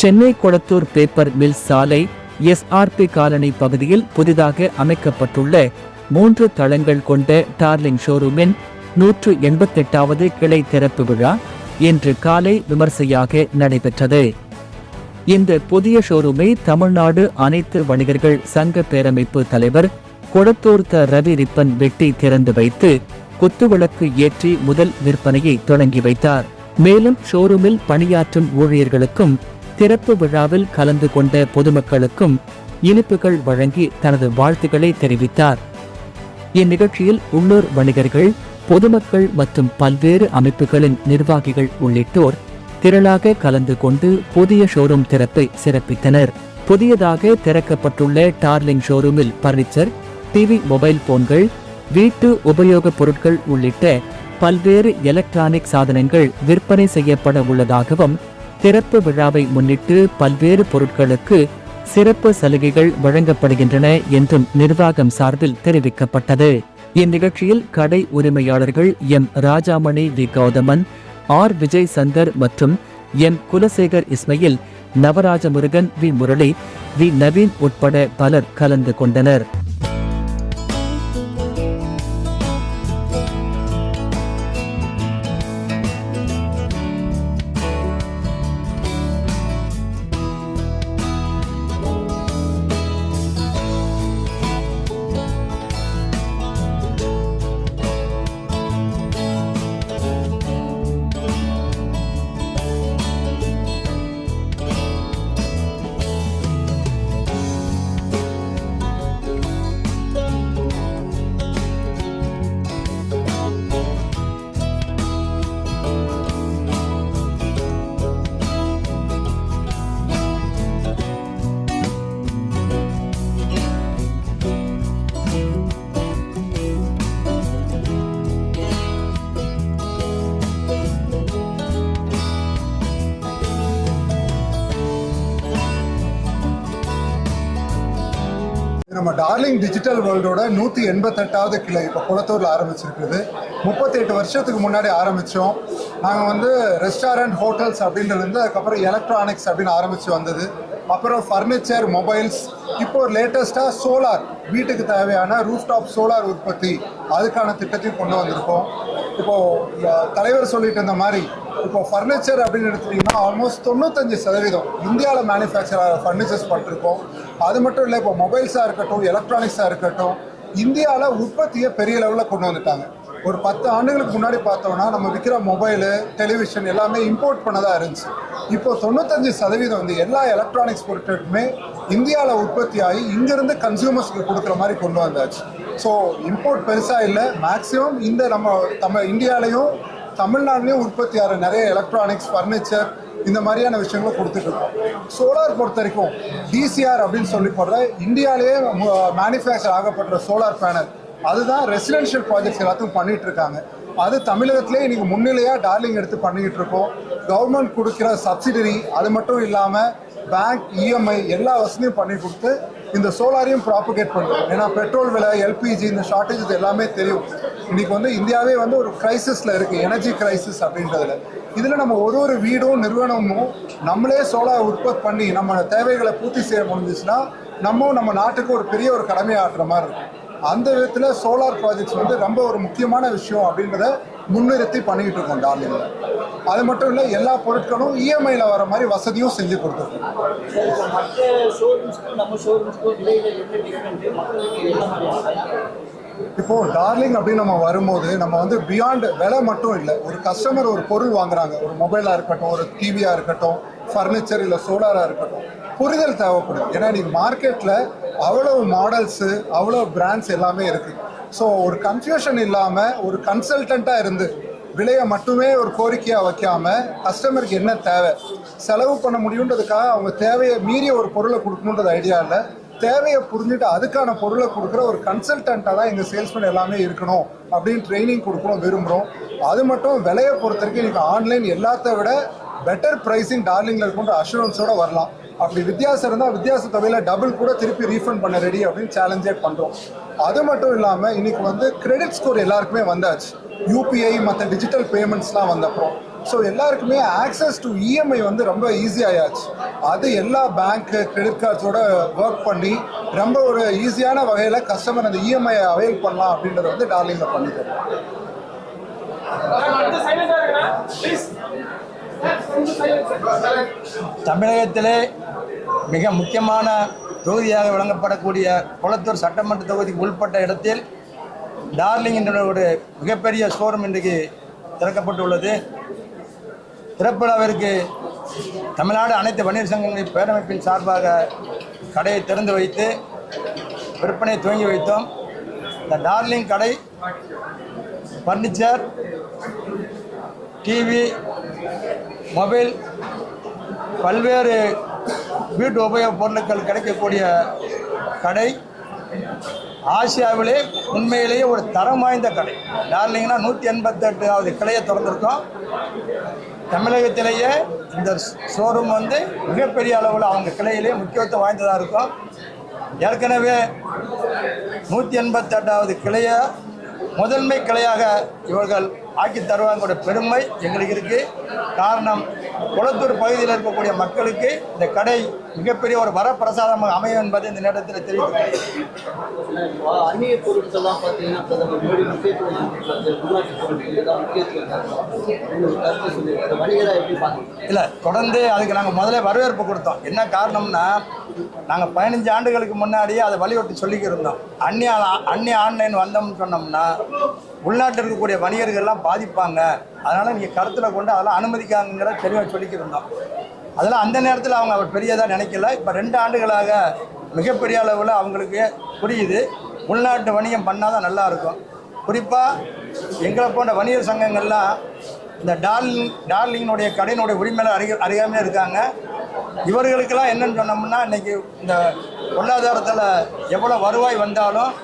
Chennai Kolathur paper mill சாலை SRP colony பகுதியில் புதிதாக அமைக்கப்பட்டுள்ள 3 தளங்கள் கொண்ட டார்லிங் ஷோரூமின் 188வது கிளை திறப்பு விழா இன்று காலை விமர்சையாக நடைபெற்றது. இந்த புதிய ஷோரூமை தமிழ்நாடு அனைத்து வணிகர்கள் சங்க பேரமைப்பு தலைவர் கொளத்தூர் ரவி ரிப்பன் வெட்டி திறந்து வைத்து குத்துவிளக்கு ஏற்றி முதல் விற்பனையை தொடங்கி வைத்தார். மேலும் ஷோரூமில் பணியாற்றும் ஊழியர்களுக்கும் திறப்பு விழாவில் கலந்து கொண்ட பொதுமக்களுக்கும் இனிப்புகள் வழங்கி தனது வாழ்த்துக்களை தெரிவித்தார். இந்நிகழ்ச்சியில் உள்ளூர் வணிகர்கள், பொதுமக்கள் மற்றும் பல்வேறு அமைப்புகளின் நிர்வாகிகள் உள்ளிட்டோர் திரளாக கலந்து கொண்டு புதிய ஷோரூம் திறப்பை சிறப்பித்தனர். புதியதாக திறக்கப்பட்டுள்ள டார்லிங் ஷோரூமில் பர்னிச்சர், டிவி, மொபைல் போன்கள், வீட்டு உபயோகப் பொருட்கள் உள்ளிட்ட பல்வேறு எலக்ட்ரானிக் சாதனங்கள் விற்பனை செய்யப்பட உள்ளதாகவும், திறப்பு விழாவை முன்னிட்டு பல்வேறு பொருட்களுக்கு சிறப்பு சலுகைகள் வழங்கப்படுகின்றன என்றும் நிர்வாகம் சார்பில் தெரிவிக்கப்பட்டது. இந்நிகழ்ச்சியில் கடை உரிமையாளர்கள் M. Rajamani, V. Gauthaman, R. Vijay Chandar மற்றும் M. Kulasekar Ismail, Navarajamurugan, V. Murali, V. Naveen உட்பட பலர் கலந்து கொண்டனர். நம்ம டார்லிங் டிஜிட்டல் வேர்ல்டோட 188வது கிளை இப்போ குளத்தூரில் ஆரம்பிச்சிருக்குது. 38 வருஷத்துக்கு முன்னாடி ஆரம்பித்தோம். நாங்கள் ரெஸ்டாரண்ட், ஹோட்டல்ஸ் அப்படின்றது, அதுக்கப்புறம் எலக்ட்ரானிக்ஸ் அப்படின்னு ஆரம்பித்து வந்தது. அப்புறம் ஃபர்னிச்சர், மொபைல்ஸ், இப்போ லேட்டஸ்ட்டாக சோலார், வீட்டுக்கு தேவையான ரூஃப்டாப் சோலார் உற்பத்தி, அதுக்கான திட்டத்தையும் கொண்டு வந்திருக்கோம். இப்போது தலைவர் சொல்லிட்டு இருந்த மாதிரி இப்போ ஃபர்னிச்சர் அப்படின்னு எடுத்துட்டிங்கன்னா ஆல்மோஸ்ட் 95% இந்தியாவில் மேனுஃபேக்சர் ஆகிற ஃபர்னிச்சர்ஸ் பண்ணிருக்கோம். அது மட்டும் இல்லை, இப்போ மொபைல்ஸாக இருக்கட்டும், எலக்ட்ரானிக்ஸாக இருக்கட்டும், இந்தியாவில் உற்பத்தியை பெரிய லெவலில் கொண்டு வந்துட்டாங்க. ஒரு 10 ஆண்டுகளுக்கு முன்னாடி பார்த்தோம்னா நம்ம விற்கிற மொபைலு, டெலிவிஷன் எல்லாமே இம்போர்ட் பண்ணதாக இருந்துச்சு. இப்போ 95% எல்லா எலக்ட்ரானிக்ஸ் பொருட்களுமே இந்தியாவில் உற்பத்தி ஆகி இங்கேருந்து கன்சியூமர்ஸ்க்கு கொடுக்குற மாதிரி கொண்டு வந்தாச்சு. ஸோ இம்போர்ட் பெருசாக இல்லை, மேக்ஸிமம் இந்த நம்ம இந்தியாவிலையும் தமிழ்நாட்டிலையும் உற்பத்தி ஆகிற நிறைய எலக்ட்ரானிக்ஸ், ஃபர்னிச்சர், இந்த மாதிரியான விஷயங்களை கொடுத்துட்ருக்கோம். சோலார் பொறுத்த வரைக்கும் DCR அப்படின்னு சொல்லி போடுற இந்தியாவிலேயே மேனுஃபேக்சர் ஆகப்படுற சோலார் பேனல், அதுதான் ரெசிடென்ஷியல் ப்ராஜெக்ட்ஸ் எல்லாத்தையும் பண்ணிகிட்டு இருக்காங்க. அது தமிழகத்திலே இன்றைக்கி முன்னிலையாக டார்லிங் எடுத்து பண்ணிக்கிட்டு இருக்கோம். கவர்மெண்ட் கொடுக்குற சப்சிடரி, அது மட்டும் இல்லாமல் பேங்க், EMI எல்லா வசதியும் பண்ணி கொடுத்து இந்த சோலாரையும் ப்ராபகேட் பண்ணுறோம். ஏன்னா பெட்ரோல் விலை, LPG, இந்த ஷார்ட்டேஜஸ் எல்லாமே தெரியும். இன்றைக்கி இந்தியாவே ஒரு கிரைசிஸில் இருக்குது, எனர்ஜி கிரைசிஸ் அப்படின்றதுல. இதில் நம்ம ஒரு வீடும் நிறுவனமும் நம்மளே சோலார் உற்பத்தி பண்ணி நம்ம தேவைகளை பூர்த்தி செய்ய முடிஞ்சிச்சுன்னா நம்ம நாட்டுக்கு ஒரு பெரிய கடமையை ஆற்றுற மாதிரி இருக்கும். அந்த விதத்தில் சோலார் ப்ராஜெக்ட்ஸ் ரொம்ப ஒரு முக்கியமான விஷயம் அப்படின்றத முன்னிறுத்தி பண்ணிக்கிட்டு இருக்கோம் டார்லிங்கில். அது மட்டும் இல்லை, எல்லா பொருட்களும் EMIயில் வர மாதிரி வசதியும் செஞ்சு கொடுத்துருக்கோம். இப்போது டார்லிங் அப்படின்னு நம்ம வரும்போது நம்ம பியாண்ட் விலை மட்டும் இல்லை, ஒரு கஸ்டமர் ஒரு பொருள் வாங்குறாங்க, ஒரு மொபைலாக இருக்கட்டும், ஒரு டிவியாக இருக்கட்டும், ஃபர்னிச்சர் இல்லை சோலாராக இருக்கட்டும், புரிதல் தேவைப்படுது. ஏன்னா இன்றைக்கி மார்க்கெட்டில் அவ்வளோ மாடல்ஸு, அவ்வளோ பிராண்ட்ஸ் எல்லாமே இருக்குது. ஸோ ஒரு கன்ஃபியூஷன் இல்லாமல் ஒரு கன்சல்டண்ட்டாக இருந்து விலையை மட்டுமே ஒரு கோரிக்கையாக வைக்காமல் கஸ்டமருக்கு என்ன தேவை, செலவு பண்ண முடியுன்றதுக்காக அவங்க தேவையை மீறிய ஒரு பொருளை கொடுக்கணுன்றது ஐடியா இல்லை. தேவையை புரிஞ்சுட்டு அதுக்கான பொருளை கொடுக்குற ஒரு கன்சல்டண்ட்டாக தான் எங்கள் சேல்ஸ்மேன் எல்லாமே இருக்கணும் அப்படின்னு ட்ரைனிங் கொடுக்குறோம், விரும்புகிறோம். அது மட்டும் விலையை பொறுத்த வரைக்கும் இன்றைக்கி ஆன்லைன் எல்லாத்த விட பெட்டர் ப்ரைஸிங் டார்லிங்கில் இருக்குன்ற அஷூரன்ஸோடு வரலாம். அப்படி வித்தியாசம் இருந்தால் வித்தியாச தொகையில் டபுள் கூட திருப்பி ரீஃபண்ட் பண்ண ரெடி அப்படின்னு சேலஞ்சே பண்ணுறோம். அது மட்டும் இல்லாமல் இன்றைக்கி கிரெடிட் ஸ்கோர் எல்லாருக்குமே வந்தாச்சு. UPI மற்ற டிஜிட்டல் பேமெண்ட்ஸ்லாம் வந்தப்பறம் ஸோ எல்லாருக்குமே ஆக்சஸ் டு இஎம்ஐ வந்து ரொம்ப ஈஸியாயாச்சு. அது எல்லா பேங்க்கு கிரெடிட் கார்ட்ஸோட ஒர்க் பண்ணி ரொம்ப ஒரு ஈஸியான வகையில் கஸ்டமர் அந்த இஎம்ஐ அவைல் பண்ணலாம் அப்படின்றத வந்து டார்லிங்கில் பண்ணி தருவோம். தமிழகத்திலே மிக முக்கியமான தொகுதியாக விளங்கப்படக்கூடிய கொளத்தூர் சட்டமன்ற தொகுதிக்கு உள்பட்ட இடத்தில் டார்லிங் என்ற ஒரு மிகப்பெரிய ஷோரூம் இன்றைக்கு திறக்கப்பட்டுள்ளது. திறப்பு விழாவிற்கு தமிழ்நாடு அனைத்து வணிகர் சங்கங்களின் பேரமைப்பின் சார்பாக கடையை திறந்து வைத்து விற்பனை துவங்கி வைத்தோம். இந்த டார்லிங் கடை ஃபர்னிச்சர், டிவி, மொபைல், பல்வேறு வீட்டு உபயோகப் பொருட்கள் கிடைக்கக்கூடிய கடை. ஆசியாவிலே உண்மையிலேயே ஒரு தரம் வாய்ந்த கடை. டார்லிங்னா 188வது கிளையை திறந்திருக்கோம். தமிழகத்திலேயே இந்த ஷோரூம் வந்து மிகப்பெரிய அளவில் அவங்க கிளையிலே முக்கியத்துவம் வாய்ந்ததாக இருக்கும். ஏற்கனவே 188வது கிளையை முதன்மை கிளையாக இவர்கள் ஆக்கி தருவாங்களோட பெருமை எங்களுக்கு இருக்குது. காரணம், கொளத்தூர் பகுதியில் இருக்கக்கூடிய மக்களுக்கு இந்த கடை மிகப்பெரிய ஒரு வரப்பிரசாதமாக அமையும் என்பதை இந்த நேரத்தில் தெரிவித்துள்ளேன். அந்நிய பொருட்கள்லாம் பார்த்தீங்கன்னா பிரதமர் மோடி முக்கியத்துவம் உள்நாட்டு பொருட்கள் தான் வணிகராக எப்படி பார்க்குறீங்க? இல்லை, தொடர்ந்து அதுக்கு நாங்கள் முதல்ல வரவேற்பு கொடுத்தோம். என்ன காரணம்னா, நாங்கள் 15 ஆண்டுகளுக்கு முன்னாடியே அதை வலியுறுத்தி சொல்லிக்கிருந்தோம். அந்நிய ஆன்லைன் வந்தோம்னு சொன்னோம்னா உள்நாட்டில் இருக்கக்கூடிய வணிகர்கள்லாம் பாதிப்பாங்க, அதனால் நீங்கள் கருத்தில் கொண்டு அதெல்லாம் அனுமதிக்காங்கிற தெளிவாக சொல்லிக்கிருந்தோம். அதெல்லாம் அந்த நேரத்தில் அவங்க அவர் பெரியதாக நினைக்கல. இப்போ 2 ஆண்டுகளாக மிகப்பெரிய அளவில் அவங்களுக்கு புரியுது, உள்நாட்டு வணிகம் பண்ணால் தான் நல்லாயிருக்கும். குறிப்பாக எங்களை போன்ற வணிகர் சங்கங்கள்லாம் இந்த டார்லிங்கினுடைய கடையினுடைய உரிமையாளர் அறியாமையாக இருக்காங்க. இவர்களுக்கெல்லாம் என்னென்னு சொன்னோம்னா, இன்றைக்கி இந்த பொருளாதாரத்தில் எவ்வளோ வருவாய் வந்தாலும்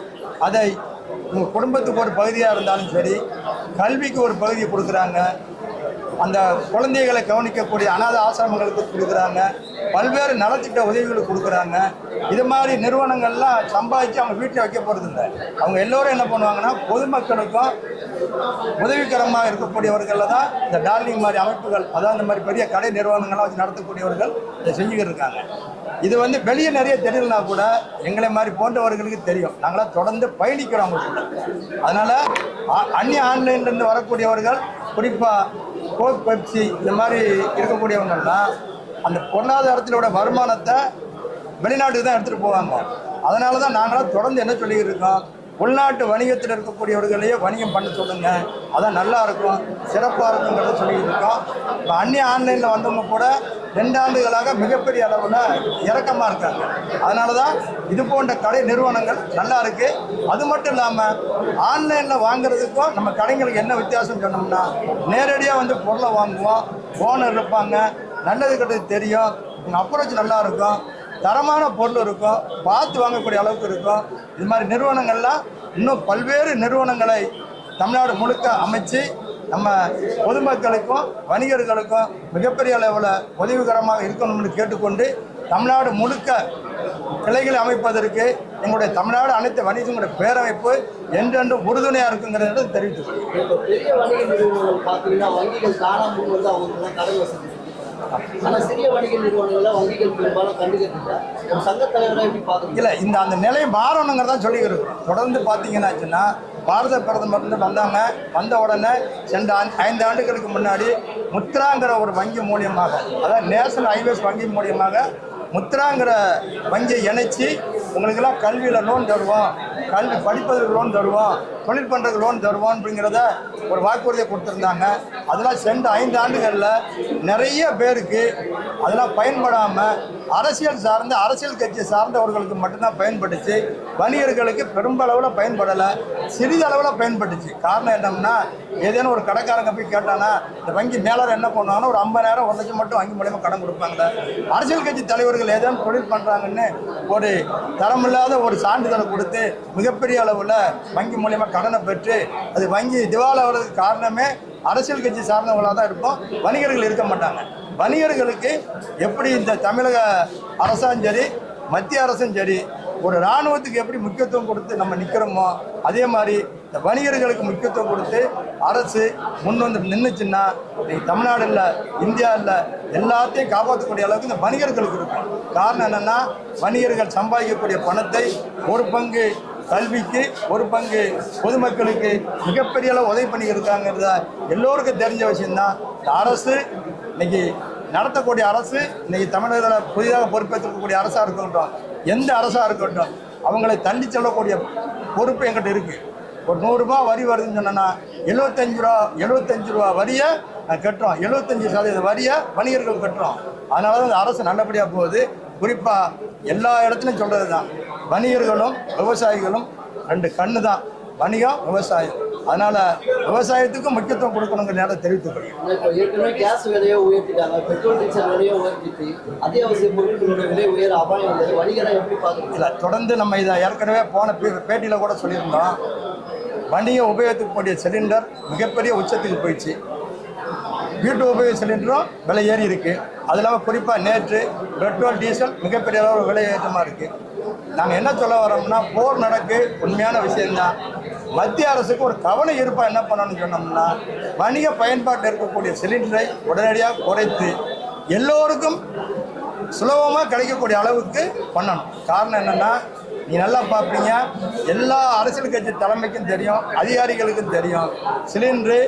அதை உங்கள் குடும்பத்துக்கு ஒரு பகுதியாக இருந்தாலும் சரி, கல்விக்கு ஒரு பகுதியை கொடுக்குறாங்க, அந்த குழந்தைகளை கவனிக்கக்கூடிய அநாத ஆசிரமங்களுக்கு கொடுக்குறாங்க, பல்வேறு நலத்திட்ட உதவிகளுக்கு கொடுக்குறாங்க. இது மாதிரி நிறுவனங்கள்லாம் சம்பாதிச்சு அவங்க வீட்டில் வைக்க போகிறது இல்லை. அவங்க எல்லோரும் என்ன பண்ணுவாங்கன்னா, பொதுமக்களுக்கும் உதவிகரமாக இருக்கக்கூடியவர்களில் தான் இந்த டார்லிங் மாதிரி அமைப்புகள், அதாவது இந்த மாதிரி பெரிய கடை நிறுவனங்கள்லாம் வச்சு நடத்தக்கூடியவர்கள் இதை செஞ்சுக்கிட்டு இருக்காங்க. இது வந்து வெளியே நிறைய தெரியலனா கூட எங்களை மாதிரி போன்றவர்களுக்கு தெரியும். நாங்களாம் தொடர்ந்து பயணிக்கிறோம் அவங்களுக்கு. அதனால் அந்நிய ஆன்லைன்லேருந்து வரக்கூடியவர்கள், குறிப்பாக கோக், பெப்சி இந்த மாதிரி இருக்கக்கூடியவங்கள்லாம் அந்த பொருளாதாரத்திலோட வருமானத்தை வெளிநாட்டுக்கு தான் எடுத்துகிட்டு போவாங்க. அதனால தான் நாங்களாம் தொடர்ந்து என்ன சொல்லிக்கிட்டு இருக்கோம், உள்நாட்டு வணிகத்தில் இருக்கக்கூடியவர்களையே வணிகம் பண்ண சொல்லுங்கள், அதான் நல்லா இருக்கும், சிறப்பாக இருக்குங்கிறத சொல்லிக்கிட்டு இருக்கோம். இப்போ அந்நிய ஆன்லைனில் வந்தவங்க கூட 2 ஆண்டுகளாக மிகப்பெரிய அளவில் இறக்கமாக இருக்காங்க. அதனால தான் இது போன்ற கடை நிறுவனங்கள் நல்லா இருக்குது. அது மட்டும் இல்லாமல் ஆன்லைனில் வாங்குறதுக்கும் நம்ம கடைங்களுக்கு என்ன வித்தியாசம் சொன்னோம்னா, நேரடியாக வந்து பொருளை வாங்குவோம், ஓனர் இருப்பாங்க, நல்லது கெட்டது தெரியும், உங்கள் அப்ரோச் நல்லா இருக்கும், தரமான பொருள் இருக்கும், பார்த்து வாங்கக்கூடிய அளவுக்கு இருக்கும். இது மாதிரி நிறுவனங்கள்லாம் இன்னும் பல்வேறு நிறுவனங்களை தமிழ்நாடு முழுக்க அமைச்சு நம்ம பொதுமக்களுக்கும் வணிகர்களுக்கும் மிகப்பெரிய அளவில் உதவிகரமாக இருக்கணும்னு கேட்டுக்கொண்டு, தமிழ்நாடு முழுக்க கிளைகளை அமைப்பதற்கு எங்களுடைய தமிழ்நாடு அனைத்து வணிகங்களுடைய பேரமைப்பு என்றென்றும் உறுதுணையாக இருக்குங்கிறத தெரிவித்துள்ளோம். பெரிய வணிக நிறுவனங்கள் பார்த்தீங்கன்னா வங்கிகள் காணாமல் வந்து அவங்களுக்கு கடன் வசதி. ஆனால் சிறிய வணிக நிறுவனங்களை வங்கிகள் பெரும்பாலும் கண்டுக்கிறதுல ஒரு சங்கத் தலைவராக எப்படி பார்க்குறீங்க? இல்லை, அந்த நிலை மாறணுங்கிறதா சொல்லிக்கிறோம். தொடர்ந்து பார்த்தீங்கன்னாச்சுன்னா, பாரத பிரதமர் வந்தாங்க, வந்த உடனே சென்ற 5 ஆண்டுகளுக்கு முன்னாடி முத்ராங்கிற ஒரு வங்கி மூலியமாக, அதாவது நேஷனல் ஹைவேஸ் வங்கி மூலியமாக முத்ராங்கிற வங்கியை இணைச்சி உங்களுக்கெல்லாம் கல்வியில் லோன் தருவோம், கல்வி படிப்பதற்கு லோன் தருவோம், தொழில் பண்ணுறதுக்கு லோன் தருவோம் அப்படிங்கிறத ஒரு வாக்குறுதியை கொடுத்துருந்தாங்க. அதெல்லாம் சென்ற 5 ஆண்டுகளில் நிறைய பேருக்கு அதெல்லாம் பயன்படாமல் அரசியல் கட்சி சார்ந்தவர்களுக்கு மட்டும்தான் பயன்பட்டுச்சு. வணிகர்களுக்கு பெரும்பளவில் பயன்படலை, சிறிதளவில் பயன்பட்டுச்சு. காரணம் என்னம்னா, ஏதேனும் ஒரு கடைக்காரங்க போய் கேட்டானா இந்த வங்கி மேலாளர் என்ன பண்ணுவாங்கன்னா ஒரு 50,000 1 லட்சம் மட்டும் வங்கி மூலியமாக கடன் கொடுப்பாங்க. அரசியல் கட்சி தலைவர்கள் ஏதேனும் தொழில் பண்ணுறாங்கன்னு ஒரு தரமில்லாத ஒரு சான்றிதழை கொடுத்து மிகப்பெரிய அளவில் வங்கி மூலியமாக கடனை பெற்று அது வங்கி திவால் ஆகிறதுக்கு காரணமே அரசியல் கட்சி சார்ந்தவங்களாக தான் இருப்போம், வணிகர்கள் இருக்க மாட்டாங்க. வணிகர்களுக்கு எப்படி இந்த தமிழக அரசாங்கம் சரி, மத்திய அரசும் சரி, ஒரு இராணுவத்துக்கு எப்படி முக்கியத்துவம் கொடுத்து நம்ம நிற்கிறோமோ, அதே மாதிரி இந்த வணிகர்களுக்கு முக்கியத்துவம் கொடுத்து அரசு முன் வந்து நின்றுச்சுன்னா தமிழ்நாடு இல்லை, இந்தியா இல்லை, எல்லாத்தையும் காப்பாற்றக்கூடிய அளவுக்கு இந்த வணிகர்களுக்கு இருக்கும். காரணம் என்னென்னா, வணிகர்கள் சம்பாதிக்கக்கூடிய பணத்தை ஒரு பங்கு கல்விக்கு, ஒரு பங்கு பொதுமக்களுக்கு மிகப்பெரிய அளவு உதவி பண்ணிக்கிருக்காங்கிறத எல்லோருக்கும் தெரிஞ்ச விஷயம்தான். இந்த அரசு இன்னைக்கு நடத்தக்கூடிய அரசு, இன்னைக்கு தமிழகத்தில் புதிதாக பொறுப்பேற்றிருக்கக்கூடிய அரசாக இருக்கட்டும், எந்த அரசாக இருக்கட்டும், அவங்களை தள்ளி செல்லக்கூடிய பொறுப்பு எங்கிட்ட இருக்குது. ஒரு 100 ரூபா வரி வருதுன்னு சொன்னோன்னா 75 ரூபா வரியை கட்டுறோம், 75% வரியை வணிகர்கள் கட்டுறோம். அதனால தான் இந்த அரசு நல்லபடியாக போகுது. குறிப்பாக எல்லா இடத்துலையும் சொல்கிறது தான், வணிகர்களும் விவசாயிகளும் 2 கண்ணு தான், வணிகம் விவசாயம். அதனால விவசாயத்துக்கும் முக்கியத்துவம் கொடுக்கணுங்கிற நேரம் தெரிவித்துக்கிறேன். இப்போ ஏற்கனவே கேஸ் விலையை உயர்த்திட்டாங்க, பெட்ரோல் டீசல் விலையை உயர்த்திட்டு அத்தியாவசிய பொருட்களோட விலை உயர அபாயம் உள்ளது. வணிகரை எப்படி பார்க்குறீங்க? இல்லை, தொடர்ந்து நம்ம இதை ஏற்கனவே போன பேட்டியில் கூட சொல்லியிருந்தோம். வணிக உபயோகத்துக்கு கூடிய சிலிண்டர் மிகப்பெரிய உச்சத்துக்கு போயிடுச்சு. வீட்டு உபயோக சிலிண்டரும் விலை ஏறி இருக்குது. அது இல்லாமல் குறிப்பாக நேற்று பெட்ரோல் டீசல் மிகப்பெரிய அளவு விலை ஏற்றமாக இருக்குது. நாங்கள் என்ன சொல்ல வரோம்னா, போர் நடக்கு உண்மையான விஷயம்தான். மத்திய அரசுக்கு ஒரு கவன ஈர்ப்பாக என்ன பண்ணணும்னு சொன்னோம்னா, வணிக பயன்பாட்டில் இருக்கக்கூடிய சிலிண்டரை உடனடியாக குறைத்து எல்லோருக்கும் சுலபமாக கிடைக்கக்கூடிய அளவுக்கு பண்ணணும். காரணம் என்னென்னா, நீ நல்லா பார்ப்பீங்க, எல்லா அரசியல் கட்சி தலைமைக்கும் தெரியும், அதிகாரிகளுக்கும் தெரியும், சிலிண்டரு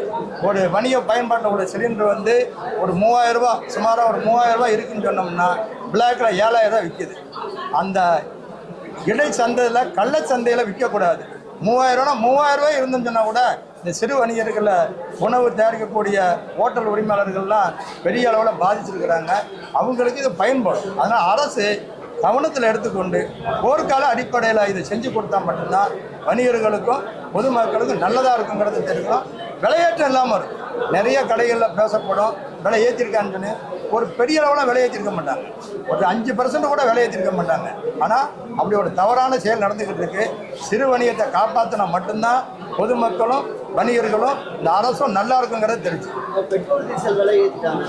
ஒரு வணிக பயன்பாட்டில் உள்ள சிலிண்டர் வந்து ஒரு 3000 ரூபா, சுமாராக ஒரு 3000 ரூபா இருக்குன்னு சொன்னோம்னா பிளாக்கில் 7000 ரூபா விற்கிது. அந்த இடை சந்தையில், கள்ள சந்தையில் விற்கக்கூடாது. 3000 ரூபாய் இருந்துன்னு சொன்னால் கூட இந்த சிறு வணிகர்களில் உணவு தயாரிக்கக்கூடிய ஹோட்டல் உரிமையாளர்கள்லாம் பெரிய அளவில் பாதிச்சிருக்கிறாங்க. அவங்களுக்கு இது பயன்படும். அதனால் அரசு கவனத்தில் எடுத்துக்கொண்டு போர்க்கால அடிப்படையில் இதை செஞ்சு கொடுத்தா மட்டும்தான் வணிகர்களுக்கும் பொதுமக்களுக்கும் நல்லதாக இருக்குங்கிறது தெரியும். விலையேற்றம் இல்லாமல் இருக்கும். நிறைய கடைகளில் பேசப்படும், விலை ஏற்றிருக்கான்னு சொல்லி ஒரு பெரிய அளவில் விலை ஏற்றிருக்க மாட்டாங்க, ஒரு 5% கூட விலை ஏற்றிருக்க மாட்டாங்க. ஆனால் அப்படி ஒரு தவறான செயல் நடந்துக்கிட்டு இருக்கு. சிறு வணிகத்தை காப்பாற்றினா மட்டும்தான் பொதுமக்களும் வணிகர்களும் இந்த அரசும் நல்லா இருக்குங்கிறது தெரிஞ்சு. பெட்ரோல் டீசல் விலை ஏற்றிட்டாங்க.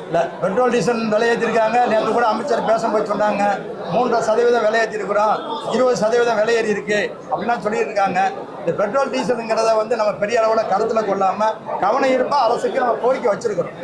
இல்லை, பெட்ரோல் டீசல் விலை ஏற்றிருக்காங்க. நேற்று கூட அமைச்சர் பேசும்போது சொன்னாங்க, 3% விலை ஏற்றிருக்கிறோம், 20% விலை ஏறி இருக்கு அப்படின்னா சொல்லியிருக்காங்க. இந்த பெட்ரோல் டீசலுங்கிறத வந்து நம்ம பெரிய அளவில் கருத்தில் கொள்ளாமல் கவன ஈர்ப்பாக அரசுக்கு நம்ம கோரிக்கை வச்சிருக்கிறோம்.